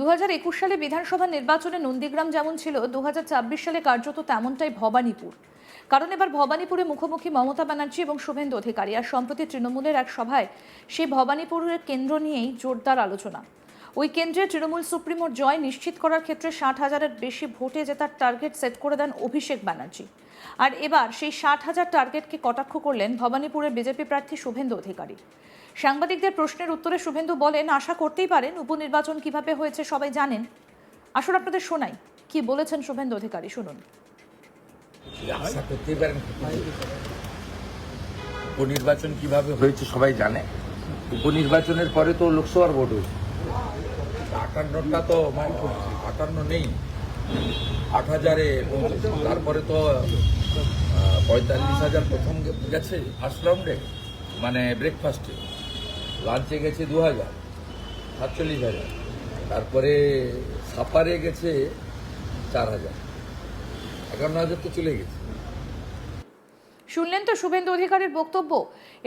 2021 সালে বিধানসভা নির্বাচনে নন্দীগ্রাম যেমন ছিল 2024 সালে কার্যত তেমনটাই ভবানীপুর। কারণ এবার ভবানীপুরে মুখোমুখি মমতা ব্যানার্জি এবং শুভেন্দু অধিকারী। আর সম্প্রতি তৃণমূলের এক সভায় সেই ভবানীপুরের কেন্দ্র নিয়েই জোরদার আলোচনা। ওই কেন্দ্রে তৃণমূল সুপ্রিমোর জয় নিশ্চিত করার ক্ষেত্রে 60,000-এর বেশি ভোটে জেতার টার্গেট সেট করে দেন অভিষেক ব্যানার্জি। আর এবার সেই 60,000 টার্গেটকে কটাক্ষ করলেন ভবানীপুরের বিজেপি প্রার্থী শুভেন্দু অধিকারী। সাংবাদিকদের প্রশ্নের উত্তরে শুভেন্দু বলেন, আশা করতেই পারেন উপনির্বাচন কিভাবে হয়েছে সবাই জানেন। আসলে আপনাদের শোনাই কি বলেছেন শুভেন্দু অধিকারী, শুনুন। আশা করতেই পারেন উপনির্বাচন কিভাবে হয়েছে সবাই জানে। উপনির্বাচনের পরে তো লোকসভার ভোট হয়েছে, 58টা তো 58 নেই, 8,000-এ পৌঁছেছে। তারপরে তো 45,000 প্রথম গেছে ফার্স্ট রাউন্ডে, মানে ব্রেকফাস্টে। লাঞ্চে গেছে 2,000, 47,000। তারপরে সাপারে গেছে 4,000, 51,000 তো চলে গেছে। শুনলেন তো শুভেন্দু অধিকারীর বক্তব্য।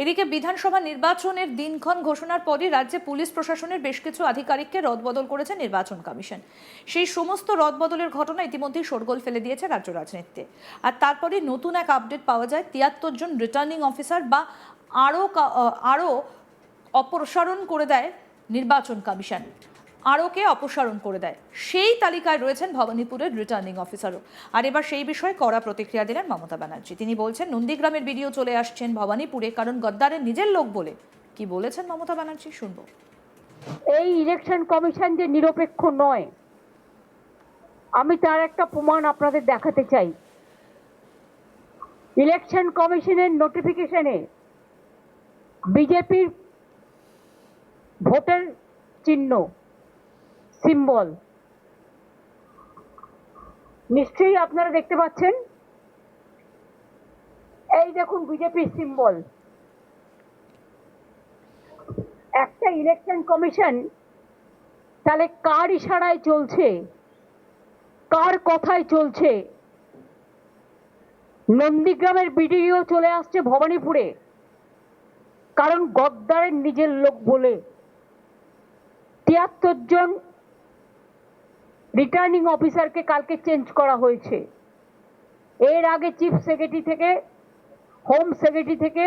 এদিকে বিধানসভা নির্বাচনের দিনক্ষণ ঘোষণার পরই রাজ্যে পুলিশ প্রশাসনের বেশ কিছু আধিকারিককে রদবদল করেছে নির্বাচন কমিশন। সেই সমস্ত রদবদলের ঘটনা ইতিমধ্যেই শোরগোল ফেলে দিয়েছে রাজ্য রাজনীতিতে। আর তারপরে নতুন এক আপডেট পাওয়া যায়, 73 জন রিটার্নিং অফিসার বা আরও অপসারণ করে দেয় নির্বাচন কমিশন। আরোকে অপসারণ করে দেয়, সেই তালিকায় রয়েছেন ভবানীপুরের রিটার্নিং অফিসারও। আর এবার সেই বিষয়ে কড়া প্রতিক্রিয়া দিলেন মমতা ব্যানার্জি। তিনি বলছেন, নন্দীগ্রামের ভিডিও চলে আসছেন ভবানীপুরে কারণ গদ্দারের নিজের লোক বলে। কি বলেছেন মমতা ব্যানার্জি, শুনবো। এই ইলেকশন কমিশন যে নিরপেক্ষ নয়, আমি তার একটা প্রমাণ আপনাদের দেখাতে চাই। ইলেকশন কমিশনের নোটিফিকেশনে বিজেপির ভোটের চিহ্ন, সিম্বল নিশ্চয়ই আপনারা দেখতে পাচ্ছেন। এই দেখুন বিজেপির সিম্বল। একটা ইলেকশন কমিশন তাহলে কার ইশারায় চলছে, কার কথায় চলছে? নন্দীগ্রামের বিডিও চলে আসছে ভবানীপুরে কারণ গদ্দারের নিজের লোক বলে। 73 জন রিটার্নিং অফিসারকে কালকে চেঞ্জ করা হয়েছে। এর আগে চিফ সেক্রেটারি থেকে, হোম সেক্রেটারি থেকে,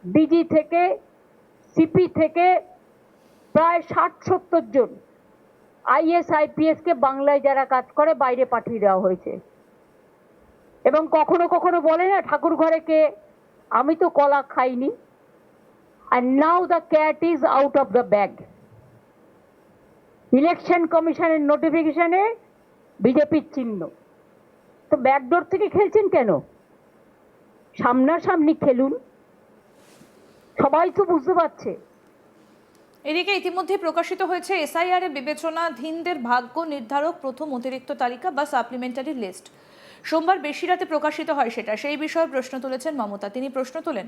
ডিজি থেকে, সিপি থেকে প্রায় 60-70 জন আইএস আইপিএস কে বাংলায় যারা কাজ করে বাইরে পাঠিয়ে দেওয়া হয়েছে। এবং কখনো কখনো বলে না ঠাকুর ঘরে কে, আমি তো কলা খাইনি। and now the cat is out of the bag. Election কমিশনের নোটিফিকেশনে বিজেপির চিহ্ন। তো ব্যাকডোর থেকে খেলছেন কেন? সামনাসামনি খেলুন, সবাই তো বুঝতে পারছে। এদিকে ইতিমধ্যে প্রকাশিত হয়েছে এসআইআর এ বিবেচনাধীনদের ভাগ্য নির্ধারক প্রথম অতিরিক্ত তালিকা বা সাপ্লিমেন্টারি লিস্ট। সোমবার বেশি রাতে প্রকাশিত হয় সেটা। সেই বিষয়ে প্রশ্ন তুলেছেন মমতা। তিনি প্রশ্ন তোলেন,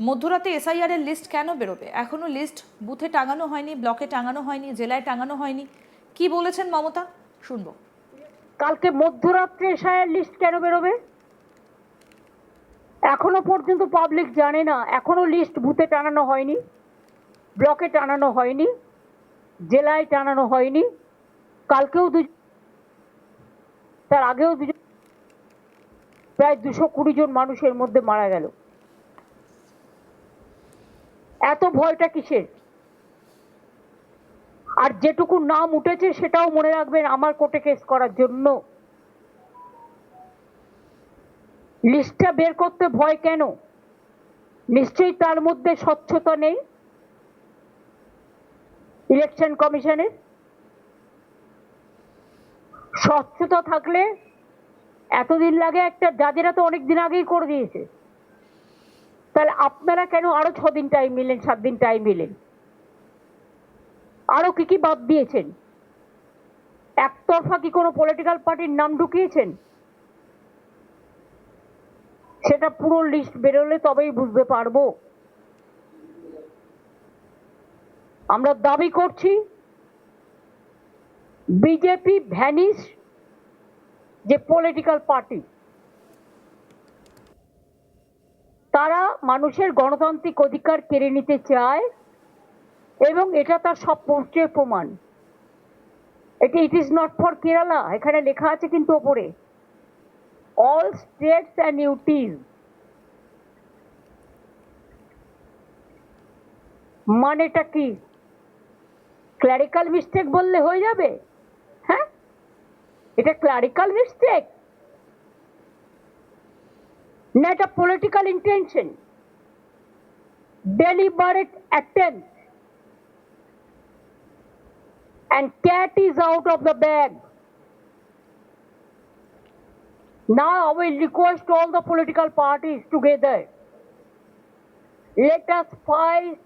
মধ্যরাতে এসআইআর এর লিস্ট কেন বেরোবে? এখনো লিস্ট বুথে টাঙানো হয়নি, ব্লকে টাঙানো হয়নি, জেলায় টাঙানো হয়নি। কি বলেছেন মমতা, শুনবো। কালকে মধ্যরাত্রে এসআইআর লিস্ট কেন বেরোবে? এখনো পর্যন্ত পাবলিক জানে না। এখনো লিস্ট বুথে টানানো হয়নি, ব্লকে টানানো হয়নি, জেলায় টানানো হয়নি। কালকেও তার আগেও প্রায় 220 জন মানুষের মধ্যে মারা গেল। এত ভয়টা কিসের? আর যেটুকু নাম উঠেছে সেটাও মনে রাখবেন আমার কোর্টে কেস করার জন্য। লিস্টটা বের করতে ভয় কেন? নিশ্চয়ই তার মধ্যে স্বচ্ছতা নেই ইলেকশন কমিশনের। স্বচ্ছতা থাকলে এতদিন লাগে একটা, জাজেরা তো অনেক দিন আগেই করে দিয়েছে। তাহলে আপনারা কেন আরো 6 দিন টাইম নিলেন, 7 দিন টাইম নিলেন? আরো কি কি বাদ দিয়েছেন? একতরফা কি কোনো পলিটিক্যাল পার্টির নাম ঢুকিয়েছেন? সেটা পুরো লিস্ট বেরোলে তবেই বুঝতে পারবো। আমরা দাবি করছি বিজেপি ভ্যানিশ যে পলিটিক্যাল পার্টি, তারা মানুষের গণতান্ত্রিক অধিকার কেড়ে নিতে চায় এবং এটা তার সবচেয়ে প্রমাণ। It is not for Kerala, এখানে লেখা আছে কিন্তু ওপরে অল স্টেটস অ্যান্ড ইউটিজ। মানেটা কি? ক্লারিক্যাল মিস্টেক বললে হয়ে যাবে? হ্যাঁ, এটা ক্লারিক্যাল মিস্টেক না এটা political intention, deliberate attempt, and cat is out of the bag. Now I will request all the political parties together, let us fight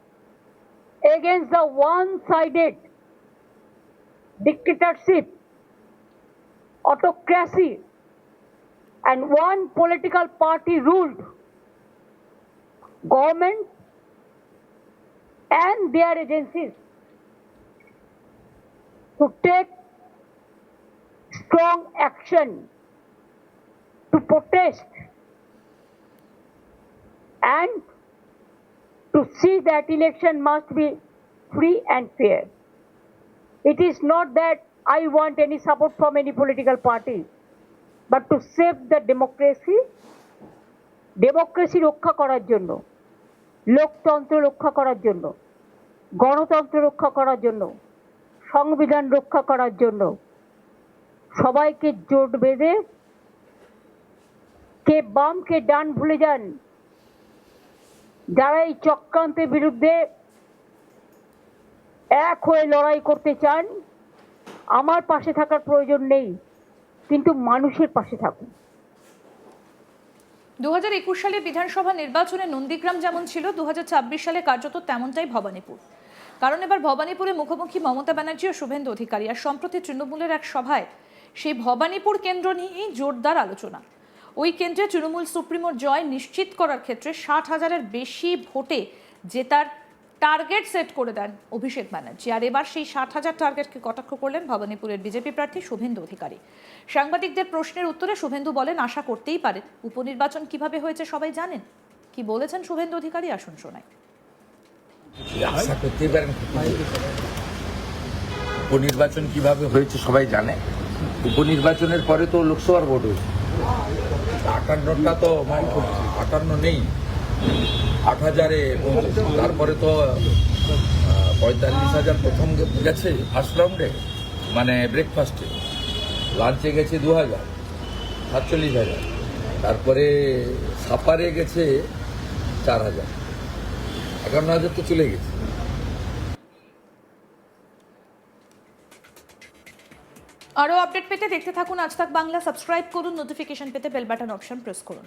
against the one-sided dictatorship, autocracy, and one political party ruled government and their agencies to take strong action to protest and to see that election must be free and fair. It is not that I want any support from any political party, but to save the democracy, রক্ষা করার জন্য, লোকতন্ত্র রক্ষা করার জন্য, গণতন্ত্র রক্ষা করার জন্য, সংবিধান রক্ষা করার জন্য সবাইকে জোট বেঁধে কে বাম কে ডান ভুলে যান, যারা এই চক্রান্তের বিরুদ্ধে এক হয়ে লড়াই করতে চান, আমার পাশে থাকার প্রয়োজন নেই, কিন্তু মানুষের পাশে থাকুন। 2021 সালে বিধানসভা নির্বাচনে নন্দীগ্রাম যেমন ছিল, 2026 সালে কার্যত তেমনটাই ভবানীপুর। কারণ এবার ভবানীপুরে মুখোমুখি মমতা ব্যানার্জি ও শুভেন্দু অধিকারী, আর সম্প্রতি তৃণমূলের এক সভায় সেই ভবানীপুর কেন্দ্র নিয়েই জোরদার আলোচনা। ওই কেন্দ্রে তৃণমূল সুপ্রিমোর জয় নিশ্চিত করার ক্ষেত্রে 60,000-এর বেশি ভোটে জেতার টার্গেট সেট করে দেন অভিষেক ব্যানার্জি। আর এবার সেই 60,000 টার্গেটকে কটাক্ষ করলেন ভবানীপুরের বিজেপি প্রার্থী শুভেন্দু অধিকারী। সাংবাদিকদের প্রশ্নের উত্তরে শুভেন্দু বলেন, আশা করতেই পারেন। উপনির্বাচন কিভাবে হয়েছে সবাই জানেন। কি বলেছেন শুভেন্দু অধিকারী, আসুন শোনাই। আশা করতেই পারেন। উপনির্বাচন কিভাবে হয়েছে সবাই জানে। উপনির্বাচনের পরে তো লোকসভার ভোট হয়েছে, 58টা তো 58 নেই, 8,000-এ পৌঁছেছে। তারপরে তো 45,000 প্রথম গেছে ফার্স্ট রাউন্ডে, মানে ব্রেকফাস্টে। লাঞ্চে গেছে 2,000, 47,000। তারপরে সাপারে গেছে 4,000, 51,000 তো চলে গেছে। আরও আপডেট পেতে দেখতে থাকুন আজ তাক বাংলা। সাবস্ক্রাইব করুন, নোটিফিকেশন পেতে বেল বাটন অপশন প্রেস করুন।